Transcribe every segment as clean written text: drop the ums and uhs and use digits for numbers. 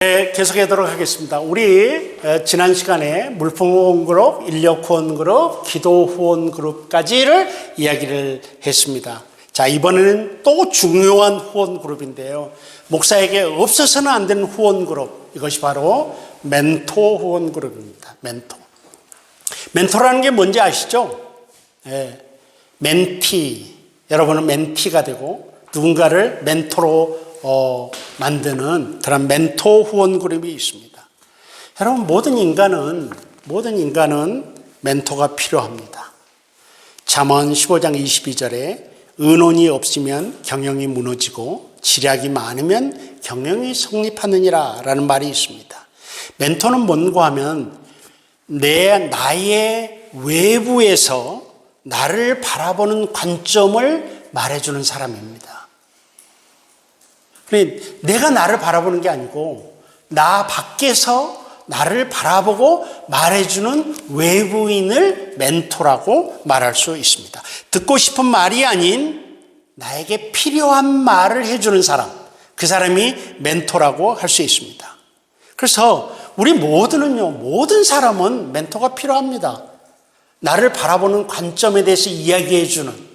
네, 계속하도록 하겠습니다. 우리 지난 시간에 물품 후원 그룹, 인력 후원 그룹, 기도 후원 그룹까지를 이야기를 했습니다. 자, 이번에는 또 중요한 후원 그룹인데요. 목사에게 없어서는 안 되는 후원 그룹, 이것이 바로 멘토 후원 그룹입니다. 멘토라는 게 뭔지 아시죠? 네, 멘티, 여러분은 멘티가 되고 누군가를 멘토로 만드는 그런 멘토 후원 그룹이 있습니다. 여러분, 모든 인간은 멘토가 필요합니다. 잠언 15장 22절에 의논이 없으면 경영이 무너지고 지략이 많으면 경영이 성립하느니라 라는 말이 있습니다. 멘토는 뭔가 하면 나의 외부에서 나를 바라보는 관점을 말해주는 사람입니다. 내가 나를 바라보는 게 아니고 나 밖에서 나를 바라보고 말해주는 외부인을 멘토라고 말할 수 있습니다. 듣고 싶은 말이 아닌 나에게 필요한 말을 해주는 사람, 그 사람이 멘토라고 할 수 있습니다. 그래서 우리 모든 사람은 멘토가 필요합니다. 나를 바라보는 관점에 대해서 이야기해주는,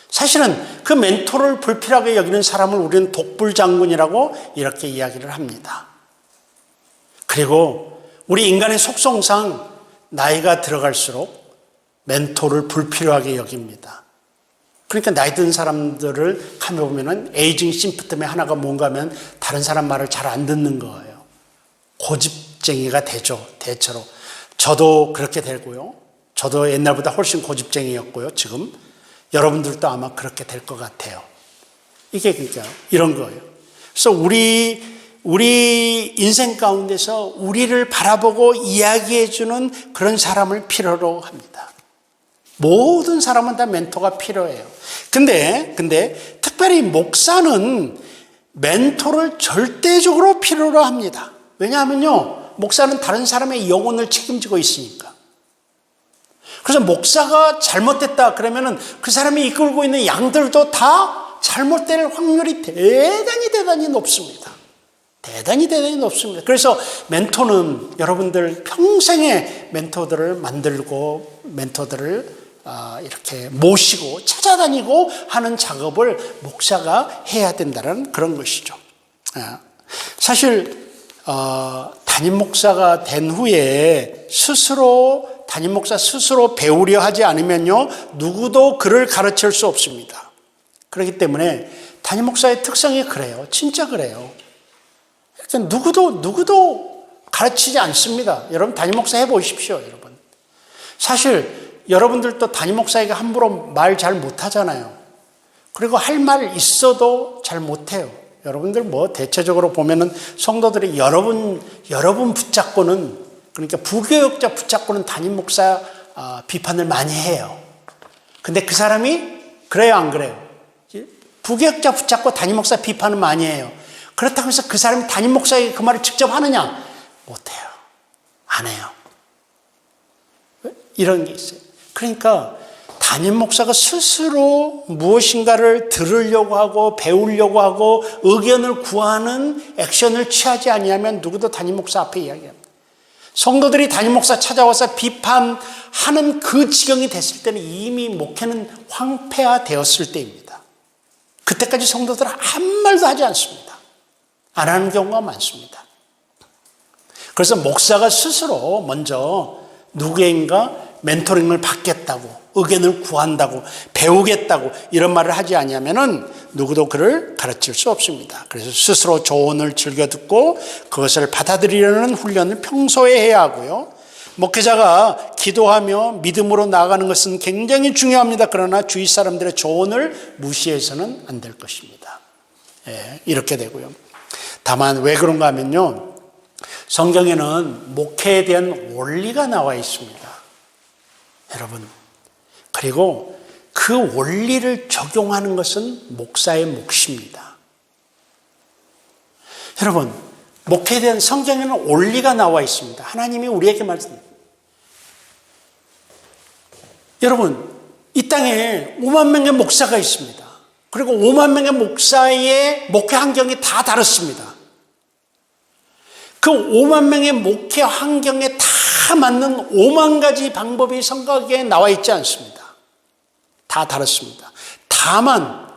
사실은 그 멘토를 불필요하게 여기는 사람을 우리는 독불장군이라고 이렇게 이야기를 합니다. 그리고 우리 인간의 속성상 나이가 들어갈수록 멘토를 불필요하게 여깁니다. 그러니까 나이 든 사람들을 가만 보면은 에이징 심프텀의 하나가 뭔가 하면 다른 사람 말을 잘 안 듣는 거예요. 고집쟁이가 되죠, 대체로. 저도 그렇게 되고요. 저도 옛날보다 훨씬 고집쟁이였고요, 지금. 여러분들도 아마 그렇게 될 것 같아요. 이게 그러니까 이런 거예요. 그래서 우리 인생 가운데서 우리를 바라보고 이야기해주는 그런 사람을 필요로 합니다. 모든 사람은 다 멘토가 필요해요. 근데 특별히 목사는 멘토를 절대적으로 필요로 합니다. 왜냐하면요, 목사는 다른 사람의 영혼을 책임지고 있으니까. 그래서 목사가 잘못됐다 그러면은 그 사람이 이끌고 있는 양들도 다 잘못될 확률이 대단히 높습니다. 대단히 높습니다. 그래서 멘토는 여러분들 평생에 멘토들을 만들고 멘토들을 이렇게 모시고 찾아다니고 하는 작업을 목사가 해야 된다는 그런 것이죠. 사실 담임 목사가 된 후에 담임 목사 스스로 배우려 하지 않으면요, 누구도 그를 가르칠 수 없습니다. 그렇기 때문에 담임 목사의 특성이 그래요. 진짜 그래요. 누구도 가르치지 않습니다. 여러분 담임 목사 해보십시오, 여러분. 사실 여러분들도 담임 목사에게 함부로 말 잘 못하잖아요. 그리고 할 말 있어도 잘 못해요. 여러분들 대체적으로 보면은 성도들이 여러분 붙잡고는, 그러니까 부교역자 붙잡고는 담임 목사 비판을 많이 해요. 근데 그 사람이 그래요, 안 그래요? 부교역자 붙잡고 담임 목사 비판을 많이 해요. 그렇다고 해서 그 사람이 담임 목사에게 그 말을 직접 하느냐? 못해요. 안 해요. 이런 게 있어요. 그러니까 담임 목사가 스스로 무엇인가를 들으려고 하고 배우려고 하고 의견을 구하는 액션을 취하지 아니하면 누구도 담임 목사 앞에 이야기합니다. 성도들이 담임 목사 찾아와서 비판하는 그 지경이 됐을 때는 이미 목회는 황폐화되었을 때입니다. 그때까지 성도들은 아무 말도 하지 않습니다. 안 하는 경우가 많습니다. 그래서 목사가 스스로 먼저 누구인가 멘토링을 받겠다고, 의견을 구한다고, 배우겠다고 이런 말을 하지 않으면은 누구도 그를 가르칠 수 없습니다. 그래서 스스로 조언을 즐겨 듣고 그것을 받아들이려는 훈련을 평소에 해야 하고요. 목회자가 기도하며 믿음으로 나아가는 것은 굉장히 중요합니다. 그러나 주위 사람들의 조언을 무시해서는 안 될 것입니다. 이렇게 되고요. 다만 왜 그런가 하면요, 성경에는 목회에 대한 원리가 나와 있습니다. 여러분, 그리고 그 원리를 적용하는 것은 목사의 몫입니다. 여러분, 목회에 대한 성경에는 원리가 나와 있습니다. 하나님이 우리에게 말씀합니다. 여러분, 이 땅에 5만 명의 목사가 있습니다. 그리고 5만 명의 목사의 목회 환경이 다 다릅니다. 그 5만 명의 목회 환경에 다 맞는 5만 가지 방법이 성경에 나와 있지 않습니다. 다 다릅니다. 다만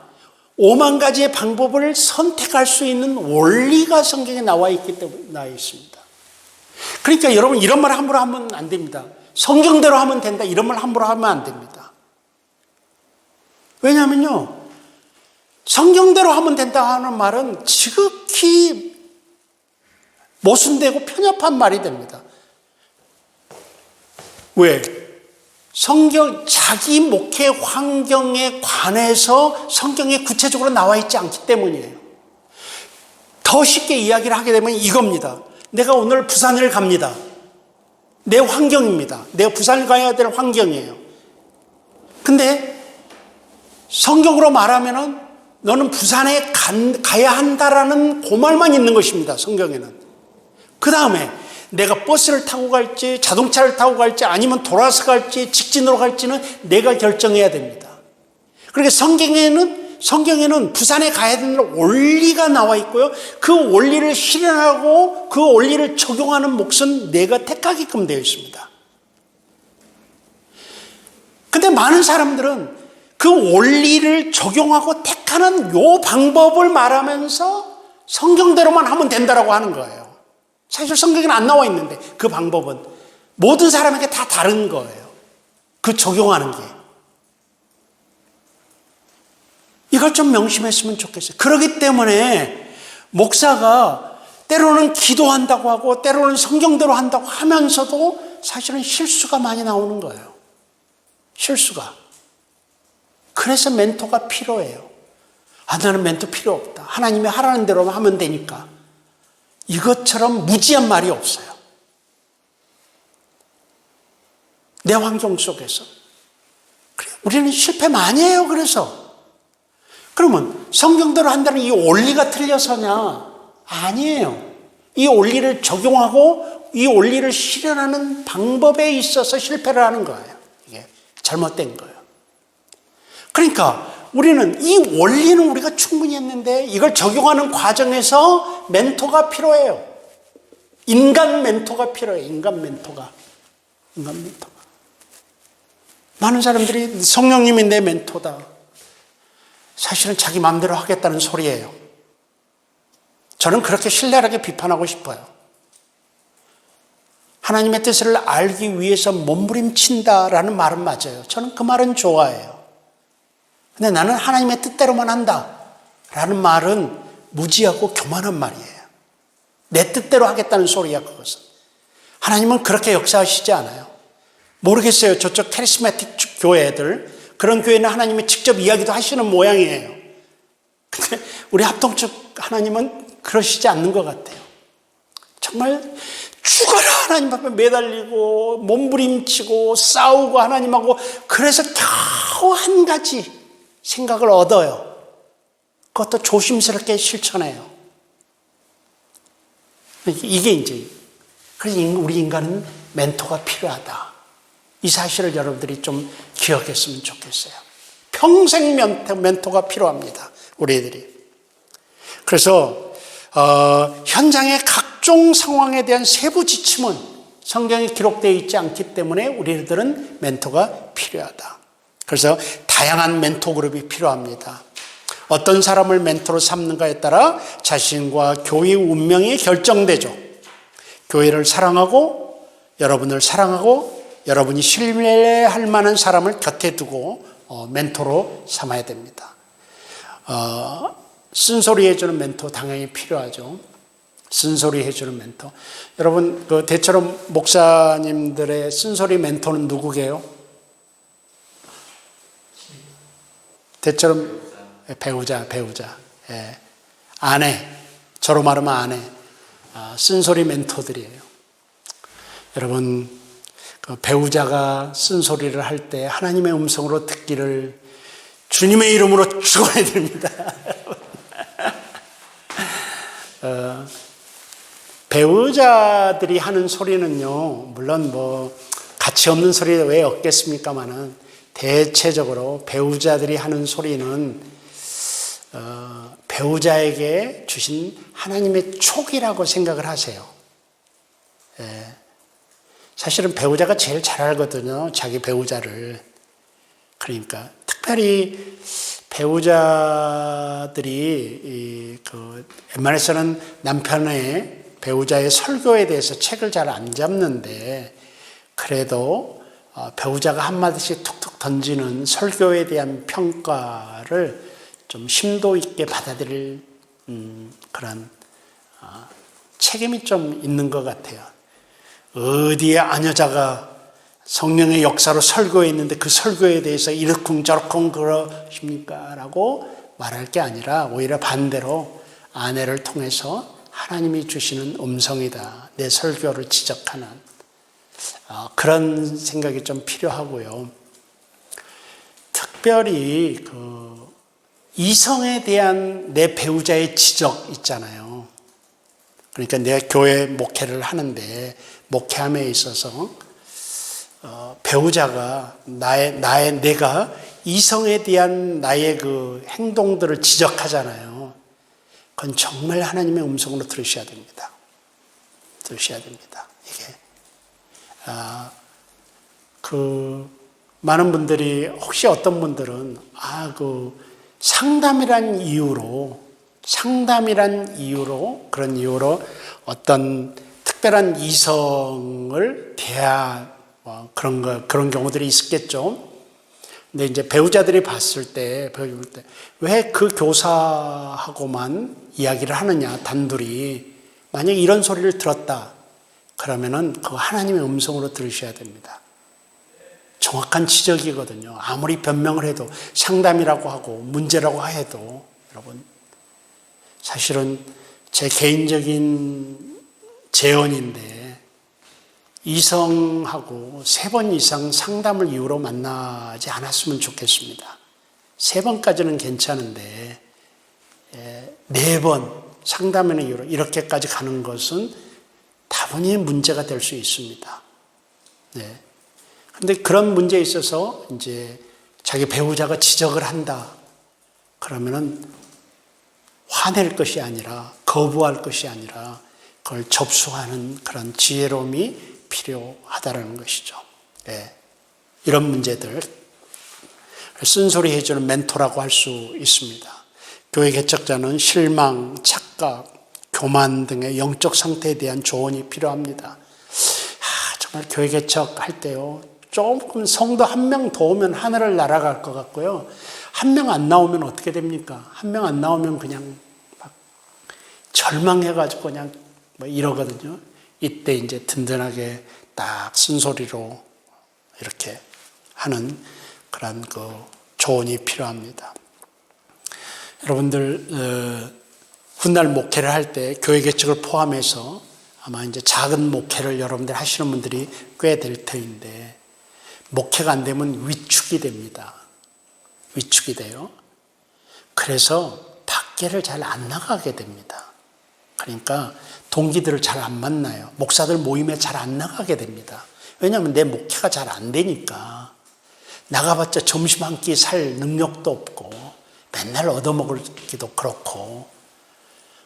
5만 가지의 방법을 선택할 수 있는 원리가 성경에 나와 있기 때문에 나와 있습니다. 그러니까 여러분 이런 말 함부로 하면 안 됩니다. 성경대로 하면 된다 이런 말 함부로 하면 안 됩니다. 왜냐하면요, 성경대로 하면 된다 하는 말은 지극히 모순되고 편협한 말이 됩니다. 왜? 자기 목회 환경에 관해서 성경에 구체적으로 나와 있지 않기 때문이에요. 더 쉽게 이야기를 하게 되면 이겁니다. 내가 오늘 부산을 갑니다. 내 환경입니다. 내가 부산을 가야 될 환경이에요. 근데 성경으로 말하면은 너는 부산에 가야 한다라는 그 말만 있는 것입니다. 성경에는. 그 다음에 내가 버스를 타고 갈지 자동차를 타고 갈지 아니면 돌아서 갈지 직진으로 갈지는 내가 결정해야 됩니다. 그러니까 성경에는 부산에 가야 되는 원리가 나와 있고요. 그 원리를 실현하고 그 원리를 적용하는 몫은 내가 택하게끔 되어 있습니다. 근데 많은 사람들은 그 원리를 적용하고 택하는 요 방법을 말하면서 성경대로만 하면 된다라고 하는 거예요. 사실 성경에는 안 나와 있는데 그 방법은 모든 사람에게 다 다른 거예요. 그 적용하는 게. 이걸 좀 명심했으면 좋겠어요. 그렇기 때문에 목사가 때로는 기도한다고 하고 때로는 성경대로 한다고 하면서도 사실은 실수가 많이 나오는 거예요. 실수가. 그래서 멘토가 필요해요. 나는 멘토 필요 없다. 하나님이 하라는 대로만 하면 되니까. 이것처럼 무지한 말이 없어요. 내 환경 속에서. 우리는 실패 많이 해요. 그러면 성경대로 한다는 이 원리가 틀려서냐? 아니에요. 이 원리를 적용하고 이 원리를 실현하는 방법에 있어서 실패를 하는 거예요. 이게 잘못된 거예요. 그러니까 우리는 이 원리는 우리가 충분히 했는데 이걸 적용하는 과정에서 멘토가 필요해요. 인간 멘토가 필요해요. 인간 멘토가. 많은 사람들이 성령님이 내 멘토다. 사실은 자기 마음대로 하겠다는 소리예요. 저는 그렇게 신랄하게 비판하고 싶어요. 하나님의 뜻을 알기 위해서 몸부림친다라는 말은 맞아요. 저는 그 말은 좋아해요. 근데 나는 하나님의 뜻대로만 한다 라는 말은 무지하고 교만한 말이에요. 내 뜻대로 하겠다는 소리야 그것은. 하나님은 그렇게 역사하시지 않아요. 모르겠어요. 저쪽 카리스마틱 교회들 그런 교회는 하나님이 직접 이야기도 하시는 모양이에요. 근데 우리 합동측 하나님은 그러시지 않는 것 같아요. 정말 죽어라 하나님 앞에 매달리고 몸부림치고 싸우고 하나님하고 그래서 겨우 한 가지 생각을 얻어요. 그것도 조심스럽게 실천해요. 이게 이제 그래서 우리 인간은 멘토가 필요하다. 이 사실을 여러분들이 좀 기억했으면 좋겠어요. 평생 멘토가 필요합니다. 우리들이. 그래서 현장의 각종 상황에 대한 세부 지침은 성경에 기록되어 있지 않기 때문에 우리들은 멘토가 필요하다. 그래서 다양한 멘토 그룹이 필요합니다. 어떤 사람을 멘토로 삼는가에 따라 자신과 교회의 운명이 결정되죠. 교회를 사랑하고 여러분을 사랑하고 여러분이 신뢰할 만한 사람을 곁에 두고 멘토로 삼아야 됩니다. 쓴소리 해주는 멘토 당연히 필요하죠. 쓴소리 해주는 멘토. 여러분 그 대처럼 목사님들의 쓴소리 멘토는 누구게요? 대처럼 배우자. 예. 아내. 저로 말하면 아내. 쓴소리 멘토들이에요. 여러분 그 배우자가 쓴소리를 할 때 하나님의 음성으로 듣기를 주님의 이름으로 축원해 드립니다. 배우자들이 하는 소리는요, 물론 뭐 가치 없는 소리 왜 없겠습니까마는 대체적으로 배우자들이 하는 소리는 배우자에게 주신 하나님의 촉이라고 생각을 하세요. 사실은 배우자가 제일 잘 알거든요. 자기 배우자를. 그러니까 특별히 배우자들이 웬만해서는 남편의 배우자의 설교에 대해서 책을 잘 안 잡는데 그래도 배우자가 한마디씩 툭툭 던지는 설교에 대한 평가를 좀 심도 있게 받아들일 그런 책임이 좀 있는 것 같아요. 어디에 아녀자가 성령의 역사로 설교했는데 그 설교에 대해서 이러쿵저러쿵 그러십니까? 라고 말할 게 아니라 오히려 반대로 아내를 통해서 하나님이 주시는 음성이다. 내 설교를 지적하는 그런 생각이 좀 필요하고요. 특별히 이성에 대한 내 배우자의 지적 있잖아요. 그러니까 내가 교회 목회를 하는데 목회함에 있어서 배우자가 내가 이성에 대한 나의 그 행동들을 지적하잖아요. 그건 정말 하나님의 음성으로 들으셔야 됩니다. 들으셔야 됩니다. 이게 많은 분들이 혹시 어떤 분들은 상담이란 이유로 그런 이유로 어떤 특별한 이성을 그런 경우들이 있었겠죠. 근데 이제 배우자들이 봤을 때 왜 그 교사하고만 이야기를 하느냐, 단둘이. 만약 이런 소리를 들었다. 그러면은 그 하나님의 음성으로 들으셔야 됩니다. 정확한 지적이거든요. 아무리 변명을 해도 상담이라고 하고 문제라고 해도 여러분 사실은 제 개인적인 제언인데 이성하고 3번 이상 상담을 이유로 만나지 않았으면 좋겠습니다. 3번까지는 괜찮은데 4번 상담의 이유로 이렇게까지 가는 것은 다분히 문제가 될 수 있습니다. 네. 근데 그런 문제에 있어서 이제 자기 배우자가 지적을 한다. 그러면은 화낼 것이 아니라 거부할 것이 아니라 그걸 접수하는 그런 지혜로움이 필요하다는 것이죠. 네. 이런 문제들 쓴소리 해주는 멘토라고 할 수 있습니다. 교회 개척자는 실망, 착각, 교만 등의 영적 상태에 대한 조언이 필요합니다. 정말 교회 개척할 때요. 조금 성도 1명 더 오면 하늘을 날아갈 것 같고요. 1명 안 나오면 어떻게 됩니까? 1명 안 나오면 그냥 막 절망해가지고 그냥 이러거든요. 이때 이제 든든하게 딱 쓴소리로 이렇게 하는 그런 조언이 필요합니다. 여러분들 훗날 목회를 할 때 교회 개척을 포함해서 아마 이제 작은 목회를 여러분들 하시는 분들이 꽤 될 터인데 목회가 안 되면 위축이 됩니다. 위축이 돼요. 그래서 밖에를 잘 안 나가게 됩니다. 그러니까 동기들을 잘 안 만나요. 목사들 모임에 잘 안 나가게 됩니다. 왜냐하면 내 목회가 잘 안 되니까 나가봤자 점심 한 끼 살 능력도 없고 맨날 얻어먹기도 그렇고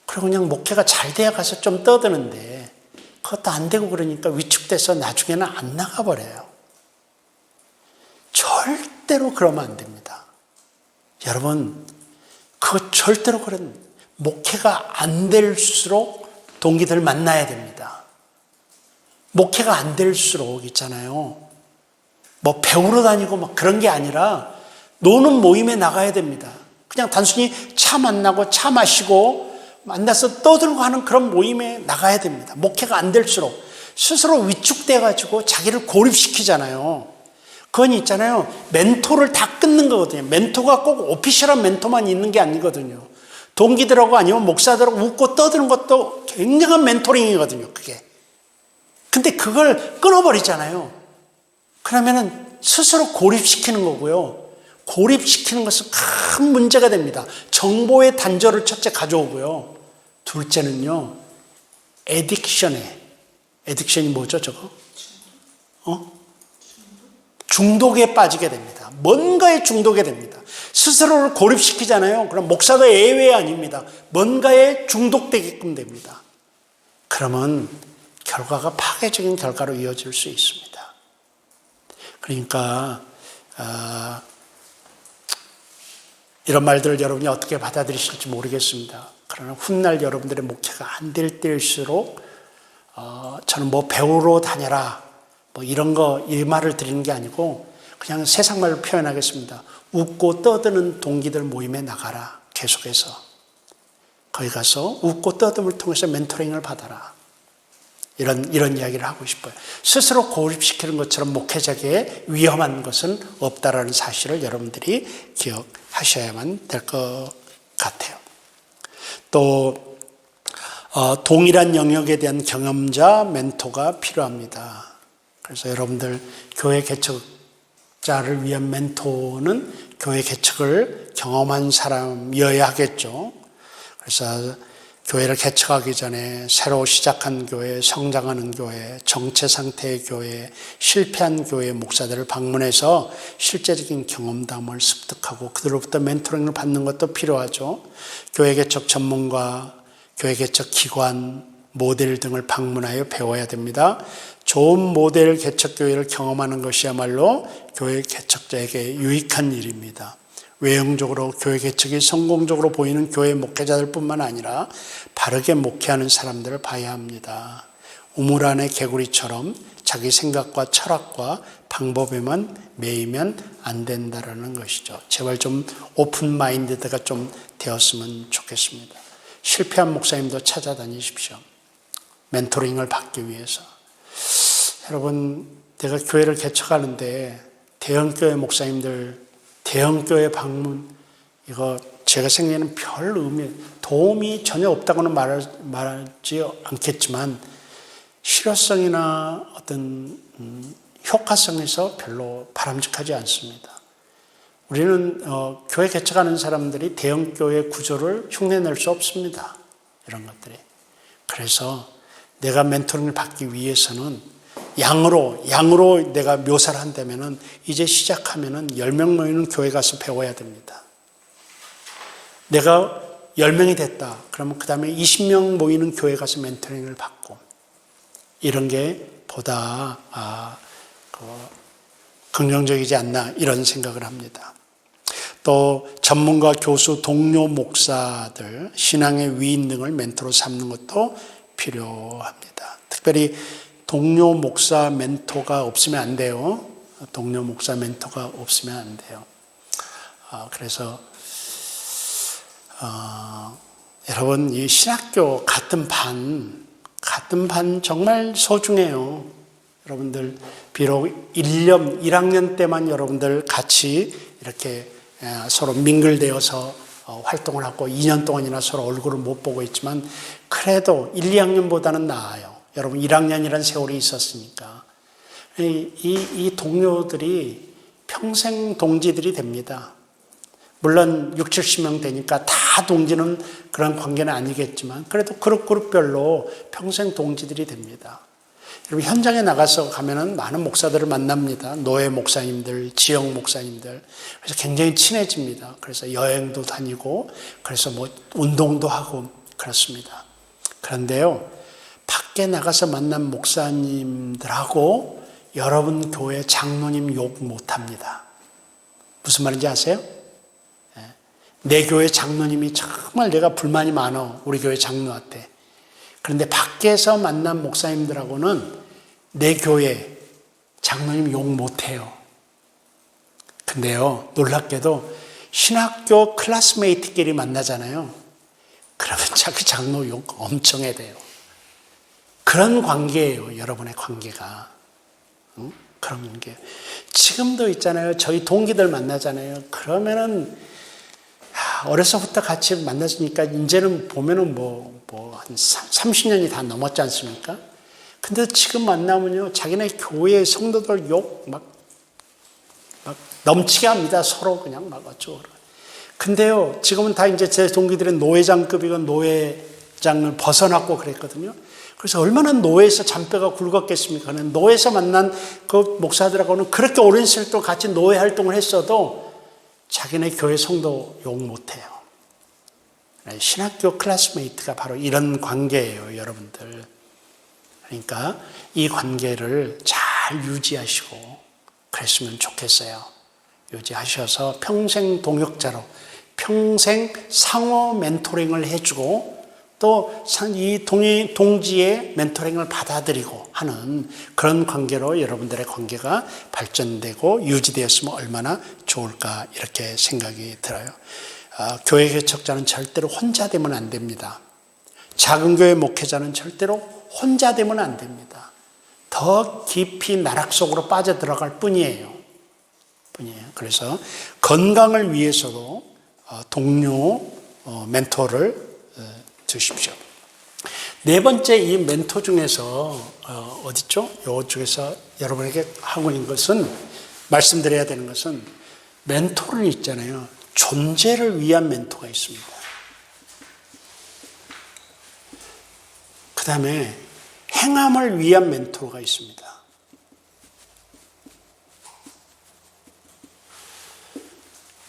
그리고 그냥 목회가 잘 돼야 가서 좀 떠드는데 그것도 안 되고 그러니까 위축돼서 나중에는 안 나가버려요. 절대로 그러면 안 됩니다. 여러분 절대로 그런 목회가 안 될수록 동기들 만나야 됩니다. 목회가 안 될수록 있잖아요. 배우러 다니고 막 그런 게 아니라 노는 모임에 나가야 됩니다. 그냥 단순히 차 만나고 차 마시고 만나서 떠들고 하는 그런 모임에 나가야 됩니다. 목회가 안 될수록 스스로 위축돼가지고 자기를 고립시키잖아요. 그건 있잖아요. 멘토를 다 끊는 거거든요. 멘토가 꼭 오피셜한 멘토만 있는 게 아니거든요. 동기들하고 아니면 목사들하고 웃고 떠드는 것도 굉장한 멘토링이거든요. 그게. 근데 그걸 끊어버리잖아요. 그러면은 스스로 고립시키는 거고요. 고립시키는 것은 큰 문제가 됩니다. 정보의 단절을 첫째 가져오고요. 둘째는요. 에딕션이 뭐죠 저거? 중독에 빠지게 됩니다. 뭔가에 중독이 됩니다. 스스로를 고립시키잖아요. 그럼 목사도 예외 아닙니다. 뭔가에 중독되게끔 됩니다. 그러면 결과가 파괴적인 결과로 이어질 수 있습니다. 그러니까 이런 말들을 여러분이 어떻게 받아들이실지 모르겠습니다. 그러나 훗날 여러분들의 목회가 안 될 때일수록 저는 뭐 배우러 다녀라 뭐 이런 이 말을 드리는 게 아니고 그냥 세상 말로 표현하겠습니다. 웃고 떠드는 동기들 모임에 나가라. 계속해서 거기 가서 웃고 떠듦을 통해서 멘토링을 받아라. 이런 이야기를 하고 싶어요. 스스로 고립시키는 것처럼 목회자에게 위험한 것은 없다라는 사실을 여러분들이 기억하셔야만 될 것 같아요. 또 동일한 영역에 대한 경험자, 멘토가 필요합니다. 그래서 여러분들 교회 개척자를 위한 멘토는 교회 개척을 경험한 사람이어야 하겠죠. 그래서 교회를 개척하기 전에 새로 시작한 교회, 성장하는 교회, 정체 상태의 교회, 실패한 교회 목사들을 방문해서 실제적인 경험담을 습득하고 그들로부터 멘토링을 받는 것도 필요하죠. 교회 개척 전문가, 교회 개척 기관, 모델 등을 방문하여 배워야 됩니다. 좋은 모델 개척 교회를 경험하는 것이야말로 교회 개척자에게 유익한 일입니다. 외형적으로 교회 개척이 성공적으로 보이는 교회 목회자들 뿐만 아니라 바르게 목회하는 사람들을 봐야 합니다. 우물 안의 개구리처럼 자기 생각과 철학과 방법에만 매이면 안 된다는 것이죠. 제발 좀 오픈 마인드가 좀 되었으면 좋겠습니다. 실패한 목사님도 찾아다니십시오. 멘토링을 받기 위해서. 여러분, 내가 교회를 개척하는데 대형교회 목사님들 대형교회 방문, 이거 제가 생각에는 별 도움이 전혀 없다고는 말하지 않겠지만 실효성이나 어떤 효과성에서 별로 바람직하지 않습니다. 우리는 교회 개척하는 사람들이 대형교회 구조를 흉내낼 수 없습니다. 이런 것들이. 그래서 내가 멘토링을 받기 위해서는 양으로 내가 묘사를 한다면은 이제 시작하면은 10명 모이는 교회 가서 배워야 됩니다. 내가 10명이 됐다. 그러면 그 다음에 20명 모이는 교회 가서 멘토링을 받고 이런 게 보다 긍정적이지 않나 이런 생각을 합니다. 또 전문가, 교수, 동료 목사들, 신앙의 위인 등을 멘토로 삼는 것도 필요합니다. 특별히 동료 목사 멘토가 없으면 안 돼요. 동료 목사 멘토가 없으면 안 돼요. 그래서 여러분 이 신학교 같은 반 정말 소중해요. 여러분들 비록 1학년 때만 여러분들 같이 이렇게 서로 민글되어서 활동을 하고 2년 동안이나 서로 얼굴을 못 보고 있지만 그래도 1, 2학년보다는 나아요. 여러분 1학년이라는 세월이 있었으니까 이 동료들이 평생 동지들이 됩니다. 물론 6, 70명 되니까 다 동지는 그런 관계는 아니겠지만 그래도 그룹별로 평생 동지들이 됩니다. 여러분 현장에 나가서 가면은 많은 목사들을 만납니다. 노예 목사님들, 지역 목사님들. 그래서 굉장히 친해집니다. 그래서 여행도 다니고 그래서 뭐 운동도 하고 그렇습니다. 그런데요. 밖에 나가서 만난 목사님들하고 여러분 교회 장로님 욕 못합니다. 무슨 말인지 아세요? 내 교회 장로님이 정말 내가 불만이 많아. 우리 교회 장로한테. 그런데 밖에서 만난 목사님들하고는 내 교회 장로님 욕 못해요. 근데요, 놀랍게도 신학교 클래스메이트끼리 만나잖아요. 그러면 자기 장로 욕 엄청 해대요. 그런 관계예요, 여러분의 관계가. 그런 관계. 지금도 있잖아요. 저희 동기들 만나잖아요. 그러면은 어려서부터 같이 만났으니까 이제는 보면은 한 30년이 다 넘었지 않습니까? 근데 지금 만나면요, 자기네 교회 성도들 욕 막 넘치게 합니다. 서로 그냥 막 어쩌고. 근데요, 지금은 다 이제 제 동기들은 노회장급이고 노회장을 벗어났고 그랬거든요. 그래서 얼마나 노예에서 잔뼈가 굵었겠습니까? 노예에서 만난 그 목사들하고는 그렇게 오랜 시간 동안 같이 노예 활동을 했어도 자기네 교회 성도 욕 못해요. 신학교 클래스메이트가 바로 이런 관계예요, 여러분들. 그러니까 이 관계를 잘 유지하시고 그랬으면 좋겠어요. 유지하셔서 평생 동역자로 평생 상호 멘토링을 해주고 또 이 동지의 멘토링을 받아들이고 하는 그런 관계로 여러분들의 관계가 발전되고 유지되었으면 얼마나 좋을까 이렇게 생각이 들어요. 교회 개척자는 절대로 혼자 되면 안 됩니다. 작은 교회 목회자는 절대로 혼자 되면 안 됩니다. 더 깊이 나락 속으로 빠져들어갈 뿐이에요. 그래서 건강을 위해서도 동료 멘토를 두십시오. 네 번째 이 멘토 중에서 어딨죠? 이쪽에서 여러분에게 하고 있는 것은 말씀드려야 되는 것은 멘토를 있잖아요. 존재를 위한 멘토가 있습니다. 그 다음에 행함을 위한 멘토가 있습니다.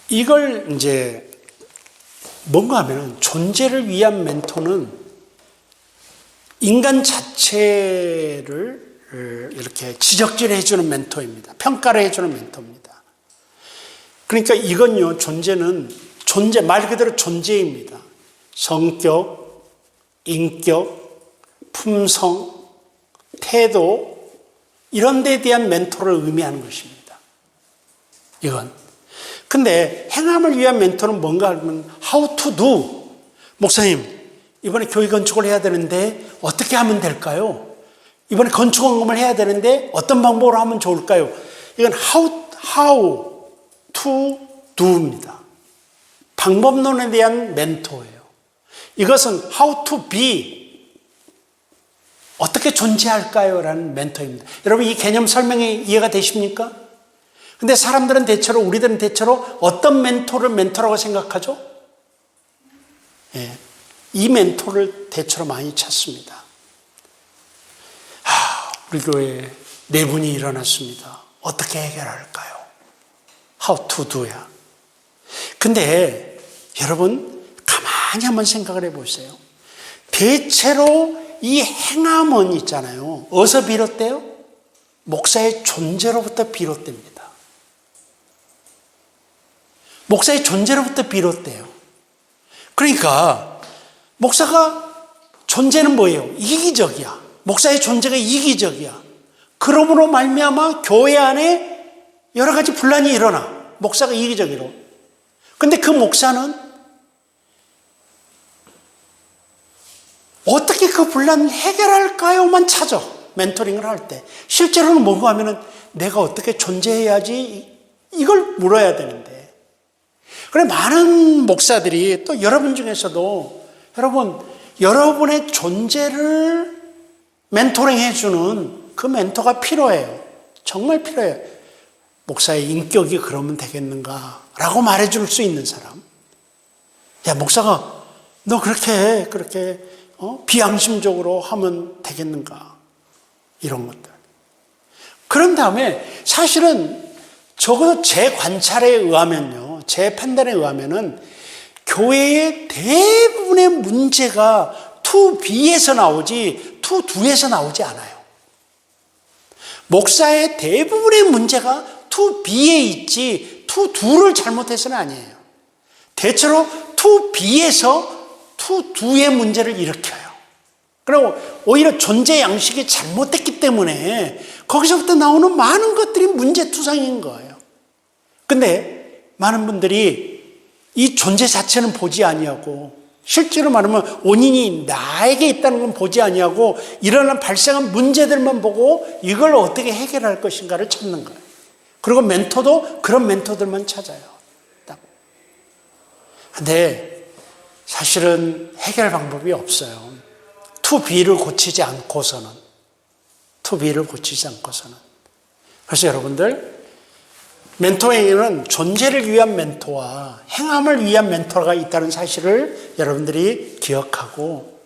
이걸 이제 뭔가 하면 존재를 위한 멘토는 인간 자체를 이렇게 지적질해 주는 멘토입니다. 평가를 해주는 멘토입니다. 그러니까 이건요, 존재는 말 그대로 존재입니다. 성격, 인격, 품성, 태도 이런 데에 대한 멘토를 의미하는 것입니다. 이건. 근데 행함을 위한 멘토는 뭔가 하면 how to do. 목사님, 이번에 교회 건축을 해야 되는데 어떻게 하면 될까요? 이번에 건축원금을 해야 되는데 어떤 방법으로 하면 좋을까요? 이건 how to do입니다. 방법론에 대한 멘토예요. 이것은 how to be. 어떻게 존재할까요? 라는 멘토입니다. 여러분 이 개념 설명이 이해가 되십니까? 근데 우리들은 대체로 어떤 멘토를 멘토라고 생각하죠? 예, 이 멘토를 대체로 많이 찾습니다. 우리 교회에 네 분이 일어났습니다. 어떻게 해결할까요? How to do야. 근데 여러분 가만히 한번 생각을 해보세요. 대체로 이 행함은 있잖아요. 어디서 비롯돼요? 목사의 존재로부터 비롯됩니다. 목사의 존재로부터 비롯돼요. 그러니까 목사가 존재는 뭐예요? 이기적이야. 목사의 존재가 이기적이야. 그러므로 말미암아 교회 안에 여러 가지 분란이 일어나. 목사가 이기적이로. 근데 그 목사는 어떻게 그 분란을 해결할까요만 찾아. 멘토링을 할 때. 실제로는 뭐가 하면은 내가 어떻게 존재해야지 이걸 물어야 되는데. 그래, 많은 목사들이 또 여러분 중에서도 여러분의 존재를 멘토링 해주는 그 멘토가 필요해요. 정말 필요해요. 목사의 인격이 그러면 되겠는가? 라고 말해줄 수 있는 사람. 야, 목사가 너 그렇게 비양심적으로 하면 되겠는가? 이런 것들. 그런 다음에 사실은 적어도 제 관찰에 의하면요. 제 판단에 의하면은 교회의 대부분의 문제가 2B에서 나오지 2Do에서 나오지 않아요. 목사의 대부분의 문제가 2B에 있지 2Do를 잘못해서는 아니에요. 대체로 2B에서 2Do의 문제를 일으켜요. 그리고 오히려 존재 양식이 잘못됐기 때문에 거기서부터 나오는 많은 것들이 문제투성인 거예요. 근데 많은 분들이 이 존재 자체는 보지 아니하고 실제로 말하면 원인이 나에게 있다는 건 보지 아니하고 일어난 발생한 문제들만 보고 이걸 어떻게 해결할 것인가를 찾는 거예요. 그리고 멘토도 그런 멘토들만 찾아요. 근데 사실은 해결 방법이 없어요. 2B를 고치지 않고서는. 그래서 여러분들 멘토에게는 존재를 위한 멘토와 행함을 위한 멘토가 있다는 사실을 여러분들이 기억하고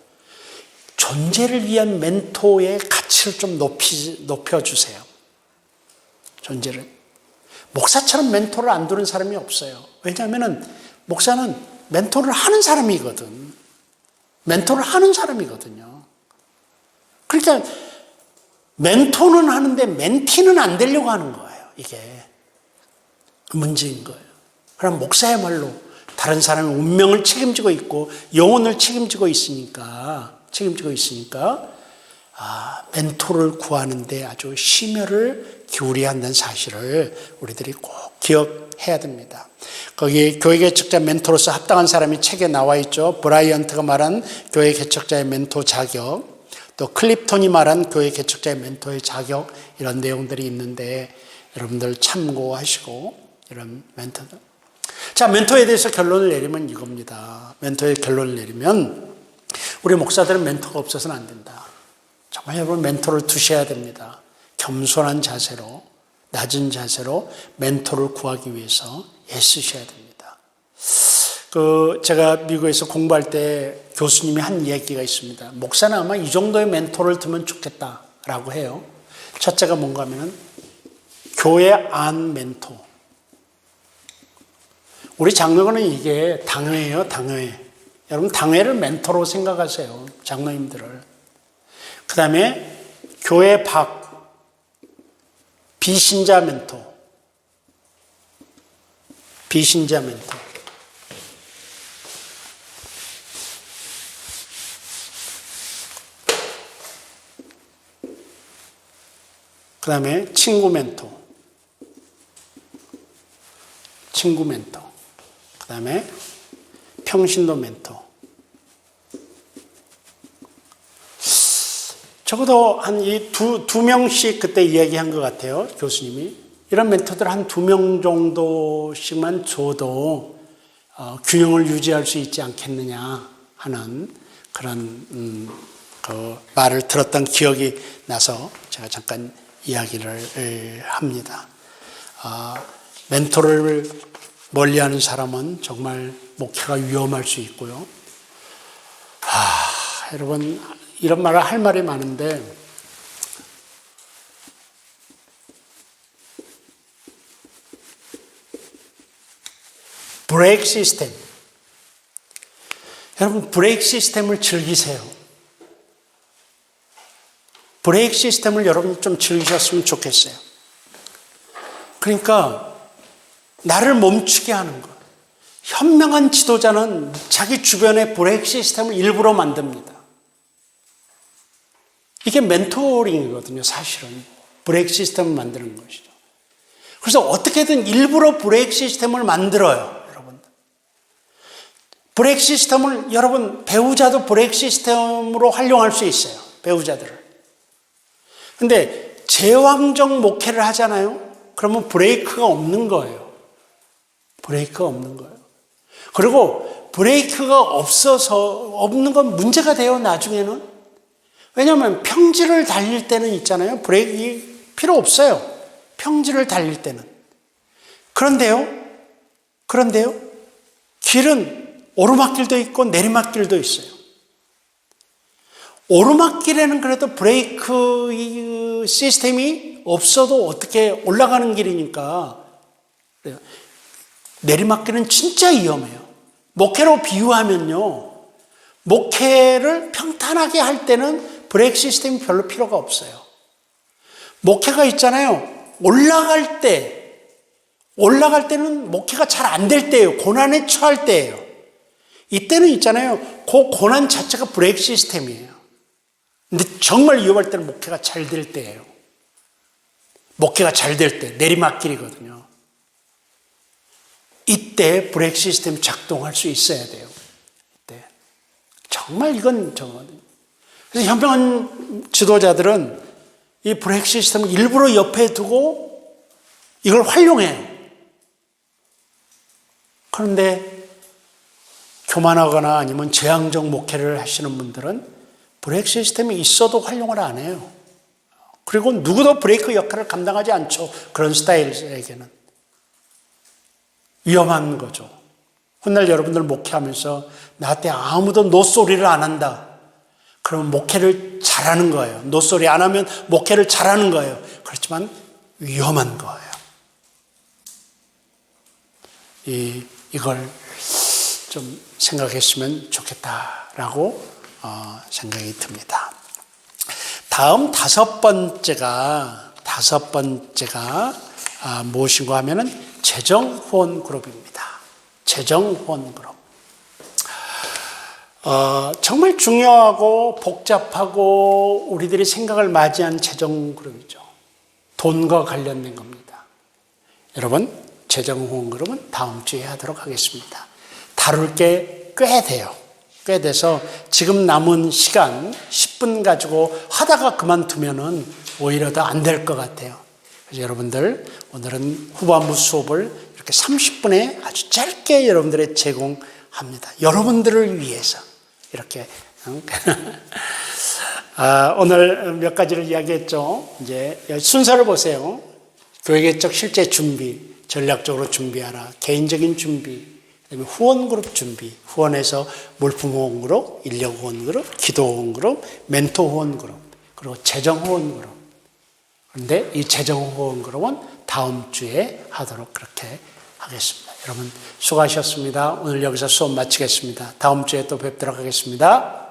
존재를 위한 멘토의 가치를 좀 높여주세요. 존재를. 목사처럼 멘토를 안 두는 사람이 없어요. 왜냐하면 목사는 멘토를 하는 사람이거든. 멘토를 하는 사람이거든요. 그러니까 멘토는 하는데 멘티는 안 되려고 하는 거예요. 이게 문제인 거예요. 그럼 목사야말로 다른 사람의 운명을 책임지고 있고 영혼을 책임지고 있으니까 멘토를 구하는데 아주 심혈을 기울여야 한다는 사실을 우리들이 꼭 기억해야 됩니다. 거기 교회 개척자 멘토로서 합당한 사람이 책에 나와 있죠. 브라이언트가 말한 교회 개척자의 멘토 자격, 또 클립톤이 말한 교회 개척자의 멘토의 자격, 이런 내용들이 있는데 여러분들 참고하시고 이런 멘토들. 자, 멘토에 대해서 결론을 내리면 이겁니다. 멘토의 결론을 내리면 우리 목사들은 멘토가 없어서는 안 된다. 정말 여러분 멘토를 두셔야 됩니다. 겸손한 자세로, 낮은 자세로 멘토를 구하기 위해서 애쓰셔야 됩니다. 제가 미국에서 공부할 때 교수님이 한 얘기가 있습니다. 목사는 아마 이 정도의 멘토를 두면 좋겠다라고 해요. 첫째가 뭔가 하면은 교회 안 멘토. 우리 장로교는 이게 당회예요, 당회. 여러분 당회를 멘토로 생각하세요, 장로님들을. 그 다음에 교회 밖 비신자 멘토. 비신자 멘토. 그 다음에 친구 멘토. 친구 멘토. 그 다음에 평신도 멘토. 적어도 한 이 두 명씩 그때 이야기한 것 같아요, 교수님이. 이런 멘토들 한 2명 정도씩만 줘도 균형을 유지할 수 있지 않겠느냐 하는 그런 그 말을 들었던 기억이 나서 제가 잠깐 이야기를 합니다. 멘토를 멀리하는 사람은 정말 목회가 위험할 수 있고요. 여러분 이런 말을 할 말이 많은데 브레이크 시스템. 여러분 브레이크 시스템을 즐기세요. 브레이크 시스템을 여러분 좀 즐기셨으면 좋겠어요. 그러니까 나를 멈추게 하는 것. 현명한 지도자는 자기 주변에 브레이크 시스템을 일부러 만듭니다. 이게 멘토링이거든요, 사실은. 브레이크 시스템을 만드는 것이죠. 그래서 어떻게든 일부러 브레이크 시스템을 만들어요, 여러분. 브레이크 시스템을, 여러분, 배우자도 브레이크 시스템으로 활용할 수 있어요, 배우자들을. 근데 제왕적 목회를 하잖아요? 그러면 브레이크가 없는 거예요. 브레이크가 없는 거예요. 그리고 브레이크가 없는 건 문제가 돼요, 나중에는. 왜냐하면 평지를 달릴 때는 있잖아요. 브레이크 필요 없어요. 평지를 달릴 때는. 그런데요. 길은 오르막길도 있고 내리막길도 있어요. 오르막길에는 그래도 브레이크 시스템이 없어도 어떻게 올라가는 길이니까. 내리막길은 진짜 위험해요. 목회로 비유하면요. 목회를 평탄하게 할 때는 브레이크 시스템이 별로 필요가 없어요. 목회가 있잖아요. 올라갈 때는 목회가 잘 안 될 때예요. 고난에 처할 때예요. 이때는 있잖아요. 그 고난 자체가 브레이크 시스템이에요. 근데 정말 위험할 때는 목회가 잘 될 때예요. 목회가 잘 될 때, 내리막길이거든요. 이때 브레이크 시스템이 작동할 수 있어야 돼요. 이때. 정말 이건 그래서 현명한 지도자들은 이 브레이크 시스템을 일부러 옆에 두고 이걸 활용해요. 그런데 교만하거나 아니면 제왕적 목회를 하시는 분들은 브레이크 시스템이 있어도 활용을 안 해요. 그리고 누구도 브레이크 역할을 감당하지 않죠. 그런 스타일에게는. 위험한 거죠. 훗날 여러분들 목회하면서 나한테 아무도 노소리를 안 한다. 그러면 목회를 잘하는 거예요. 노소리 안 하면 목회를 잘하는 거예요. 그렇지만 위험한 거예요. 이걸 좀 생각했으면 좋겠다라고 생각이 듭니다. 다음 다섯 번째가 무엇인가 하면은 재정후원 그룹입니다. 재정후원 그룹. 정말 중요하고 복잡하고 우리들이 생각을 맞이한 재정 그룹이죠. 돈과 관련된 겁니다. 여러분, 재정후원 그룹은 다음 주에 하도록 하겠습니다. 다룰 게 꽤 돼요. 꽤 돼서 지금 남은 시간 10분 가지고 하다가 그만두면은 오히려 더 안 될 것 같아요. 그래서 여러분들 오늘은 후반부 수업을 이렇게 30분에 아주 짧게 여러분들의 제공합니다. 여러분들을 위해서 이렇게 오늘 몇 가지를 이야기했죠. 이제 순서를 보세요. 교회개척 실제 준비, 전략적으로 준비하라. 개인적인 준비, 그다음에 후원그룹 준비, 후원해서 물품후원그룹, 인력후원그룹, 기도후원그룹, 멘토후원그룹, 그리고 재정후원그룹. 그런데 이 재정후원그룹은 다음 주에 하도록 그렇게 하겠습니다. 여러분 수고하셨습니다. 오늘 여기서 수업 마치겠습니다. 다음 주에 또 뵙도록 하겠습니다.